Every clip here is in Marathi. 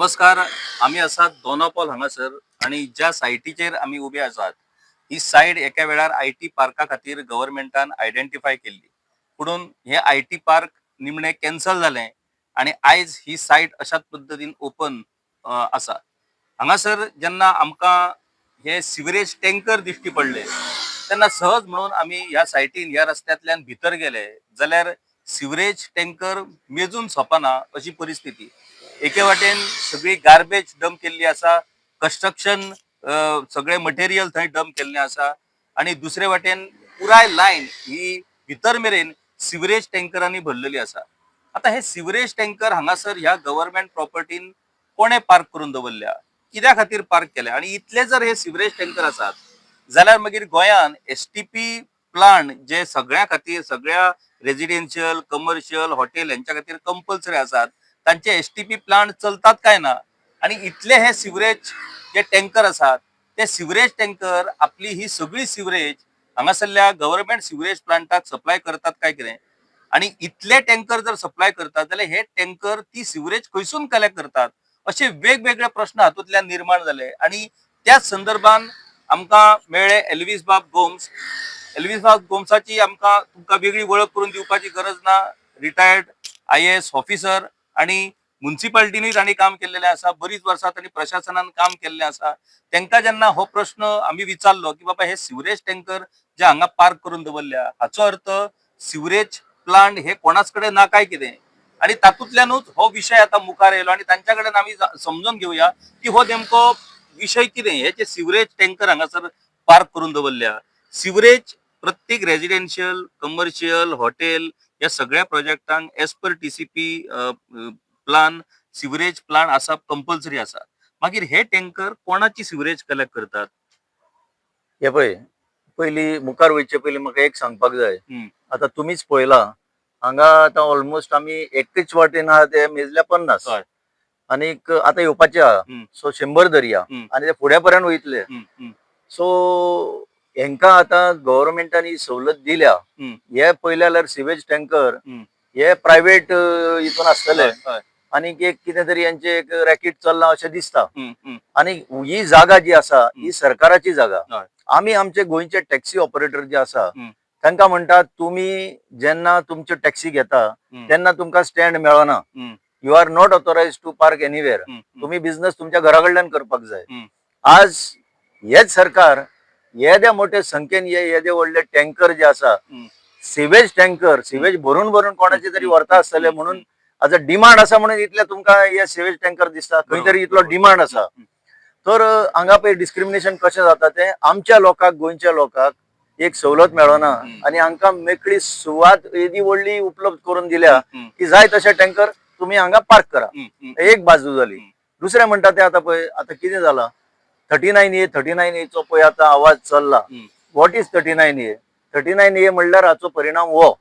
नमस्कार. आम्ही असात दोनापॉल हांगासर आणि ज्या सायटीचेर आम्ही उबे आसात ही सायट एका वेळार आय टी पार्का खातीर गव्हर्मेंटान आयडेंटिफाय केल्ली. पुणून हे आय टी पार्क निमणे कॅन्सल जालें आणि आयज ही सायट अशाच पद्दतीन ओपन आसा. हांगासर जेन्ना आमकां हे सिवरेज टँकर दिश्टी पडले तेन्ना सहज म्हणून आम्ही ह्या सायटीन ह्या रस्त्यांतल्यान भितर गेले जाल्यार सिवरेज टँकर मेजून सोंपना अशी परिस्थिती. एके वाटेन सगळी गार्बेज डंप केल्ली आसा, कन्स्ट्रक्शन सगळे मटेरियल थंय डंप केल्लें आसा आणि दुसरे वाटेन पुराय लायन ही भितर मेरेन सिवरेज टँकरांनी भरलेली आसा. आता हे सिवरेज टँकर हांगासर ह्या गव्हर्मेंट प्रॉपर्टीन कोणे पार्क करून दवरल्या, कित्या खातीर पार्क केल्या आणि इतले जर हे सिवरेज टँकर आसात जाल्यार मागीर गोंयान एसटीपी प्लांट जे सगळ्या खातीर सगळ्या रेजिडेन्शियल कमर्शियल हॉटेल यांच्या खातीर कंपल्सरी आसात तांचे एसटीपी प्लांट चलतात काय ना. आणि इतले हे सिवरेज जे टँकर आसात ते सिवरेज टँकर आपली ही सगळी सिवरेज हांगासरल्या गव्हर्मेंट सिवरेज प्लांटाक सप्लाय करतात काय कितें. आणि इतले टँकर जर सप्लाय करतात जाल्यार हे टँकर ती सिवरेज खंयसून कलेक्ट करतात असे वेगवेगळे प्रश्न हातूंतल्यान निर्माण झाले. आणि त्याच संदर्भात आमकां मेळ्ळे एल्विस बाब गोम्स. एल्विस बाब गोम्साची आमकां तुमकां वेगळी वळख करून दिवपाची गरज ना. रिटायर्ड IAS ऑफिसर आणि म्युनिसिपालिटींनी तांणी काम केल्लेलें आसा, बरीच वर्सां तांणी प्रशासनान काम केल्लें आसा. तांकां जेन्ना हो प्रश्न आमी विचारलो की बाबा हे सिवरेज टँकर जे हांगा पार्क करून दवरल्या हाचो अर्थ सिवरेज प्लांट हे कोणाच कडेन ना काय कितें. आणि तातूंतल्यानूच हो विशय आता मुखार येयलो आणि तांच्या कडेन आमी समजून घेवया की हो नेमको विषय कितें. हे जे सिवरेज टँकर हांगासर पार्क करून दवरल्या, सिवरेज प्रत्येक रेजिडेन्शियल कमर्शियल हॉटेल या सगळ्या प्रोजेक्टांक as per TCP plan sewerage plan असा कंपल्सरी असा. मागीर हे टँकर कोणाची सिवरेज कलेक्ट करतात. हे पळय, पयलीं मुखार वयचे पयलीं म्हाका एक सांगपाक जाय. आता तुम्हीच पळयला हांगा आता ऑलमोस्ट आमी एकच वाटेन आहा ते मेजल्या 50 हय. आनीक आता येवपाचे आहा. सो 100 धरया आनी ते फुड्या पर्यंत वयतले. सो हेंका आता गव्हर्मेंटानी सवलत दिल्या. हे पयले जाल्यार सिवेज टँकर हे प्रायव्हेट हितून आसतले आनीक एक कितें तरी यांचे एक रॅकेट चल्लां अशें दिसता. आणि ही जागा जी आसा ही सरकाराची जागा. आमी आमचे गोंयचे टॅक्सी ऑपरेटर जे आसा तांकां म्हणटात तुम्ही जेन्ना तुमची टॅक्सी घेता तेन्ना तुमकां स्टँड मेळना. You are not authorise to park anywhere. तुम्ही बिझनेस तुमच्या घरा कडल्यान करपाक जाय. आज हेच सरकार येद्या मोठे संख्येन येदे व्हडले टँकर जे आसा सिवेज टँकर सिवेज भरून भरून कोणाचे तरी व्हरता आसतले म्हणून आज डिमांड आसा म्हणून इतले तुमकां हे सिवेज टँकर दिसता. खंय तरी इतलो डिमांड आसा. तर हांगा पळय डिस्क्रिमिनेशन कशें जाता ते आमच्या लोकांक गोंयच्या लोकांक एक सवलत मेळना आणि हांकां मेकळी सुवात येदी व्हडली उपलब्ध करून दिल्या की जाय तशे टँकर तुम्ही हांगा पार्क करा. एक बाजू जाली. दुसरे म्हणटा ते आता पळय आता कितें जाला 39A चो पळय आता आवाज चल्ला. What is 39A? 39A म्हणल्यार हाचो परिणाम हो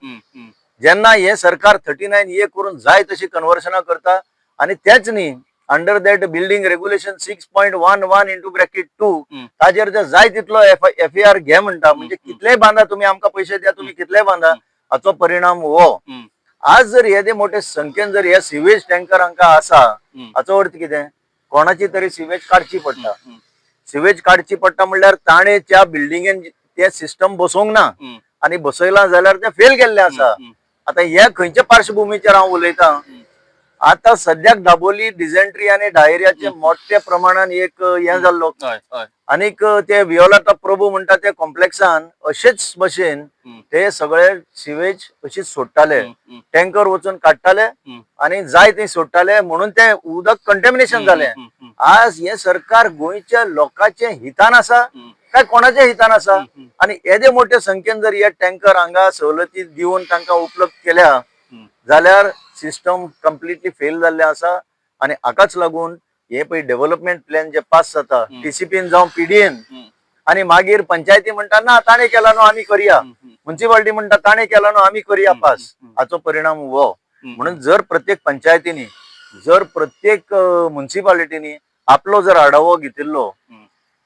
जेन्ना हे सरकार 39A करून जाय तशी कन्वर्शनां करता आणि तेच न्ही अंडर दॅट बिल्डिंग रेग्युलेशन 6.11(2) ताजेर जर जाय तितलो FAR घे म्हणटा. म्हणजे कितले बांधा तुम्ही आमकां पैसे द्या तुम्ही कितले बांधा. हाचो परिणाम हो. आज जर येदे मोठे संख्येन जर हे सिवेज टँकर हांकां आसा हाचो अर्थ कितें कोणाची तरी सिवेज काडची पडटा. सिवेज काडची पडटा म्हणल्यार ताणे त्या बिल्डिंगेन ते सिस्टम बसोवंक ना आणि बसयला जाल्यार ते फेल केल्ले आसा. आता हे खंयच्या पार्श्वभूमीचेर हांव उलयतां. आता सद्याक दाबोली डिसेंट्री आणि डायरियाचे मोठ्या प्रमाणात एक हे जाल्लो आनीक ते वियोलाता प्रभू म्हणटा ते कॉम्प्लेक्सान अशेच भशेन ते सगळे सिवेज अशीच सोडटाले. टँकर वचून काडटाले आणि जाय ते सोडटाले म्हणून ते उदक कंटेमिनेशन जालें. आज हे सरकार गोंयच्या लोकांचे हितान आसा काय कोणाच्या हितान आसा. आणि येदे मोठे संख्येन जर हे टँकर हांगा सवलती दिवन तांकां उपलब्ध केल्या जाल्यार सिस्टम कंप्लिटली फेल जाल्ले आसा. आणि हाकाच लागून हे पळय डेव्हलपमेंट प्लॅन जे पास जाता TCPन जावं PDN आणि मागीर पंचायती म्हणटा ना ताणे केला न्हू आमी करया. म्युनिसिपालिटी म्हणटा ताणे केला न्हू आमी करया पास. हाचो परिणाम हो. म्हणून जर प्रत्येक पंचायतींनी जर प्रत्येक म्युनिसिपालिटीनी आपलो जर आढावो घेतिल्लो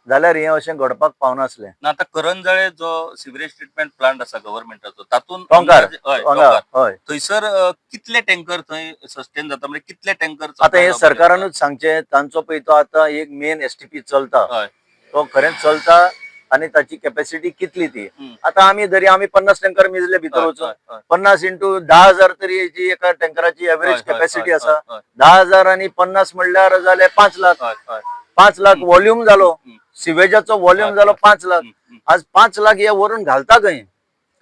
जाल्यार हें अशें घडपाक पावनासलें. ना आता करंजळे जो सिवरेज ट्रीटमेंट प्लांट आसा गव्हर्नमेंटाचो तातून टोंकार हय हांगा टोंकार हय. थंयसर कितले टँकर थंय सस्टेन जाता म्हणजे कितले टँकर आता हे सरकारानूच सांगचें. तांचो पळय तो आतां एक मेन एसटीपी चलता, हय तो खरेंच चलता आनी ताची कॅपॅसिटी कितली ती. हम्म. आतां आमी धरी आमी 50 टँकर मिजले भितर हय, वचून, हय, हय. 50 इंटू 10,000 तरी हेची एका टँकराची एवरेज हय, हय, कॅपॅसिटी हय, आसा. हय, 10,000 आनी 50 म्हणल्यार जाले 5 लाख. हय, हय. 5 लाख व्हॉल्यूम जालो, हम्म. सिवेजाचो व्हॉल्यूम हय, जालो हय. 5 लाख. आज 5 लाख हे व्हरून घालता खंय?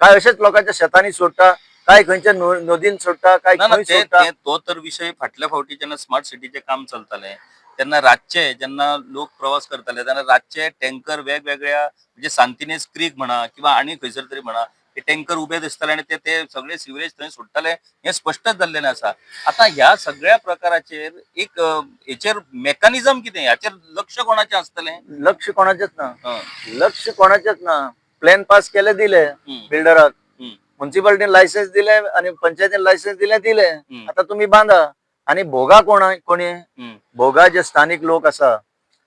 काय अशेंच लोकांच्या शेतांनी सोडटा, काय खंयच्या नदीन सोडटा, काय ना ना खंय ते सोडटा. ते तो तर विषय फाटल्या फावटी जेन्ना स्मार्ट सिटीचे काम चलताले तेन्ना रातचे जेन्ना लोक प्रवास करताले तेन्ना रातचे टँकर वेगवेगळ्या म्हणजे सांतिनेज क्रीक म्हणा किंवा आनी खंयसर तरी म्हणा ते टँकर उबे दिसताले आनी ते ते सगळे सिवरेज थंय सोडटाले हे स्पश्टच जाल्लेलें आसा. आता ह्या सगळ्या प्रकाराचेर एक हेचेर मेकॅनिझम कितें ह्याचेर लक्ष कोणाचें आसतलें? लक्ष कोणाचेच ना. हं. लक्ष कोणाचेच ना. प्लॅन पास केले दिले हं. बिल्डराक. हं. म्युन्सिपालिटीन लायसन्स दिले आणि पंचायतीन लायसन्स दिले. हं. आता तुम्ही बांधा. आणि भोगा कोणी? हं. भोगा जे स्थानिक लोक असा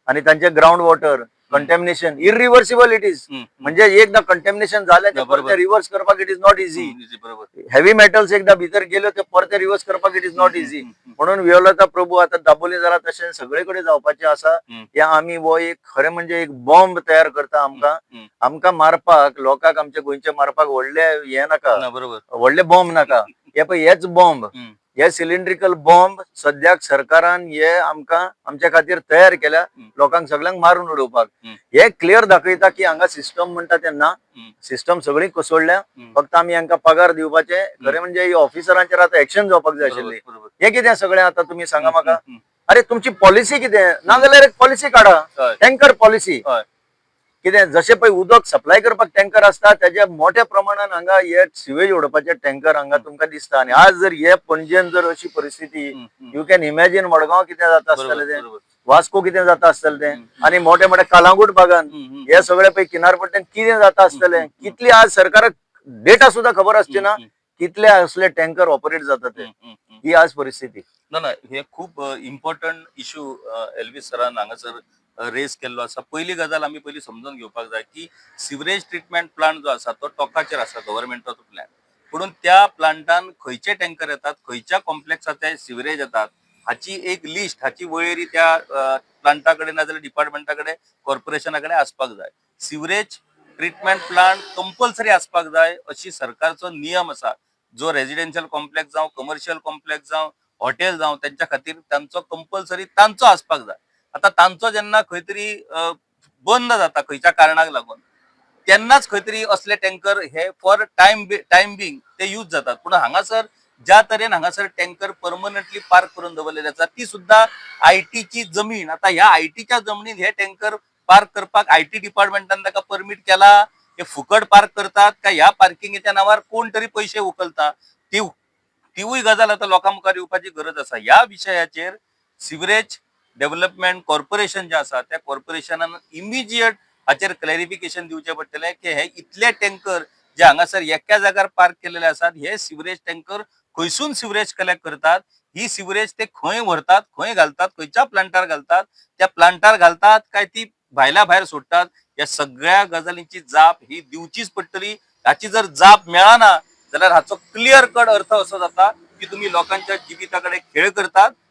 आणि त्यांचे ground water contamination irreversible it is. हं. म्हणजे एकदा कंटॅमिनेशन झाले ते बरोबर. परत रिव्हर्स करपाक it is not easy. Easy बरोबर. हेवी मेटल्स एकदा भितर गेले ते परत रिव्हर्स करपाक इट इज नॉट इझी. म्हणून वियोलता प्रभू आता दाबोली जाला तशें सगळेकडे जावपाचें आसा. या आमी वो एक खरें म्हणजे एक बॉम्ब तयार करता आमकां मारपाक, लोकांक आमच्या गोंयचे मारपाक व्हडले हे नाका, ना बरोबर. व्हडले बॉम्ब नाका. हे पळय हेच बॉम्ब, हं. हे सिलिंड्रिकल बॉम्ब सद्याक सरकारान हे आमकां आमच्या खातीर तयार केल्या लोकांक सगळ्यांक मारून उडोवपाक. हे क्लियर दाखयता की हांगा सिस्टम म्हणटा तेन्ना सिस्टम सगळी कोसळल्या. फक्त आमी हांकां पगार दिवपाचे. खरें म्हणजे ऑफिसरांचेर आता एक्शन जावपाक जाय आशिल्ली. बरोबर. हे कितें सगळें आता तुम्ही सांगा म्हाका. हं. अरे तुमची पॉलिसी कितें? नाजाल्यार एक पॉलिसी काढा, हय. Tanker policy. हय. कितें जशें पळय उदक सप्लाय करपाक टँकर आसता तेज्या मोठ्या प्रमाणात हांगा हे सिवेज ओडपाचे टँकर हांगा तुमकां दिसता. आनी आज जर हे पणजेन जर अशी परिस्थिती, यू कॅन इमॅजिन मडगांव कितें जाता आसतलें तें, बरोबर. वास्को कितें जाता आसतलें तें, आनी मोठ्या मोठ्या कालांगूट भागान हे सगळे पळय किनारपट्ट्यान कितें जाता आसतलें. कितली आज सरकाराक डेटा सुद्धा खबर आसची ना कितले असले टँकर ऑपरेट जातात ते. ही आज परिस्थिती. ना ना हे खूप इम्पॉर्टंट इश्यू एल्विस सरान हांगासर रेज केल्लो आसा. पहिली गजाल आमी पयली समजून घेवपाक जाय की सिवरेज ट्रीटमेंट प्लांट जो आसा तो टोकाचेर आसा गव्हर्नमेंटाचो प्लॅन. म्हणून त्या प्लांटान खंयचे टँकर येतात, खंयच्या कॉम्प्लेक्साचे सिवरेज येतात हाची एक लिस्ट, हाची वळेरी त्या प्लांटा कडेन नाजाल्यार डिपार्टमेंटा कडेन, कॉर्पोरेशना कडेन आसपाक जाय. सिवरेज ट्रीटमेंट प्लांट कंपल्सरी आसपाक जाय अशी सरकारचो नियम आसा. जो रेजिडेन्शियल कॉम्प्लेक्स जावं, कमर्शियल कॉम्प्लेक्स जावं, हॉटेल जावं त्यांच्या खातीर तांचो कंपल्सरी तांचो आसपाक जाय. आता तांचो जेन्ना खंय तरी बंद जाता खंयच्या कारणाक लागून तेन्नाच खंय तरी असले टँकर हे फॉर टायम बिंग ते यूज जातात. पूण हांगासर ज्या तरेन हांगासर टँकर परमनंटली पार्क करून दवरलेले आसा ती सुद्धा आयटीची जमीन. आता ह्या आयटीच्या जमनीत हे टँकर पार्क करपाक आयटी डिपार्टमेंटान ताका परमीट केला. हे फुकट पार्क करतात का ह्या पार्किंगेच्या नावार कोण तरी पैसे उखलता तिवूय गजाल आता लोकां मुखार येवपाची गरज आसा. ह्या विशयाचेर सिवरेज डेव्हलपमेंट कॉर्पोरेशन जे आसा त्या कॉर्पोरेशनान इमिजिएट हाचेर क्लॅरिफिकेशन दिवचे पडटलें की हे इतले टँकर जे हांगासर एका जाग्यार पार्क केलेले आसात हे सिवरेज टँकर खंयसून सिवरेज कलेक्ट करतात, ही सिवरेज ते खंय व्हरतात, खंय घालतात, खंयच्या प्लांटार घालतात, त्या प्लांटार घालतात काय ती भायल्या भायर सोडतात, या सगळ्या गजालींची जाप ही दिवचीच पडटली. हाची जर जाप मेळना जाल्यार हाचो क्लियर कट अर्थ असो जाता की तुम्ही लोकांच्या जिविताकडे खेळ करतात